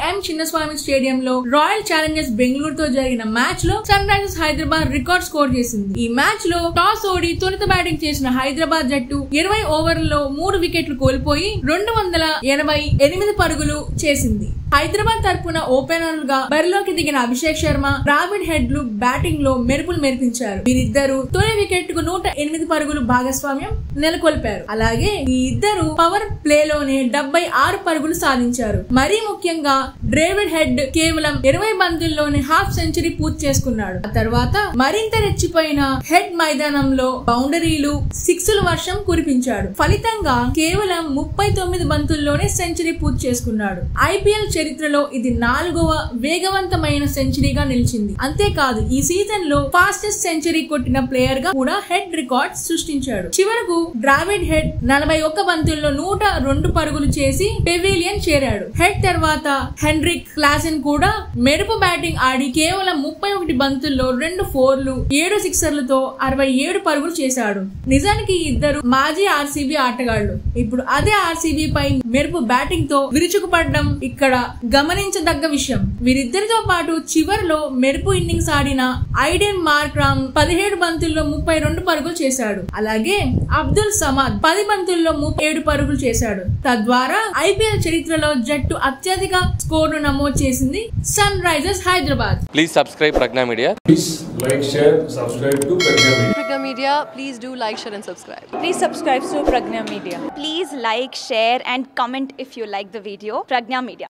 ఎం చిన్నస్వామి స్టేడియంలో royal Challengers బెంగళూరుతో జరిగిన match లో Sunrisers Hyderabad record score చేసింది. ఈ మ్యాచ్ లో టాస్ ఓడి తొలుత బ్యాటింగ్ చేసిన హైదరాబాద్ జట్టు 20 ఓవర్లలో 3 వికెట్లు కోల్పోయి 288 పరుగులు చేసింది. హైదరాబాద్ తరపున ఓపెనర్లుగా బరిలోకి దిగిన అభిషేక్ శర్మ, ద్రావిడ్ హెడ్ లు బ్యాటింగ్ లో మెరుపులు మెరిపించారు. వీరిద్దరూ తొలి వికెట్ కు 108 పరుగులు భాగస్వామ్యం నెలకొల్పారు. అలాగే ఈ ఇద్దరు పవర్ ప్లే లోనే 76 పరుగులు సాధించారు. మరీ ముఖ్యంగా ద్రావిడ్ హెడ్ కేవలం 20 బంతుల్లోనే హాఫ్ సెంచరీ పూర్తి చేసుకున్నాడు. ఆ తర్వాత మరింత రెచ్చిపోయిన హెడ్ మైదానంలో బౌండరీలు, సిక్స్ల వర్షం కురిపించాడు. ఫలితంగా కేవలం 39 బంతుల్లోనే సెంచరీ పూర్తి చేసుకున్నాడు. ఐపీఎల్ చరిత్రలో ఇది 4వ వేగవంతమైన సెంచరీగా నిలిచింది. అంతేకాదు ఈ సీజన్ లో ఫాస్టెస్ట్ సెంచరీ కొట్టిన ప్లేయర్ గా కూడా హెడ్ రికార్డ్ సృష్టించాడు. చివరకు ద్రావిడ్ హెడ్ 41 బంతుల్లో 102 పరుగులు చేసి పెవిలియన్ చేరాడు. హెడ్ తర్వాత హెన్రిక్ క్లాసెన్ కూడా మెరుపు బ్యాటింగ్ ఆడి కేవలం 31 బంతుల్లో 2 4లు 7 సిక్సర్లతో 67 పరుగులు చేశాడు. నిజానికి ఈ ఇద్దరు మాజీ ఆర్సీబీ ఆటగాళ్లు. ఇప్పుడు అదే ఆర్సీబీ పై మెరుపు బ్యాటింగ్ తో విరుచుకుపడడం ఇక్కడ గమనించదగ్గ విషయం. వీరిద్దరితో పాటు చివరిలో మెరుపు ఇన్నింగ్స్ ఆడిన ఐడెన్ మార్క్రామ్ 17 బంతుల్లో 32 పరుగులు చేశాడు. అలాగే అబ్దుల్ సమాద్ 10 బంతుల్లో 37 పరుగులు చేశాడు. తద్వారా ఐపీఎల్ చరిత్రలో జట్టు అత్యధిక స్కోర్ను నమోదు చేసింది Sunrisers Hyderabad. Please subscribe Pragya media. Please like, share, subscribe to Pragna Media. Pragna Media, please do like, share and subscribe. Please subscribe to Pragna Media. Please like, share and comment if you like the video. Pragna Media.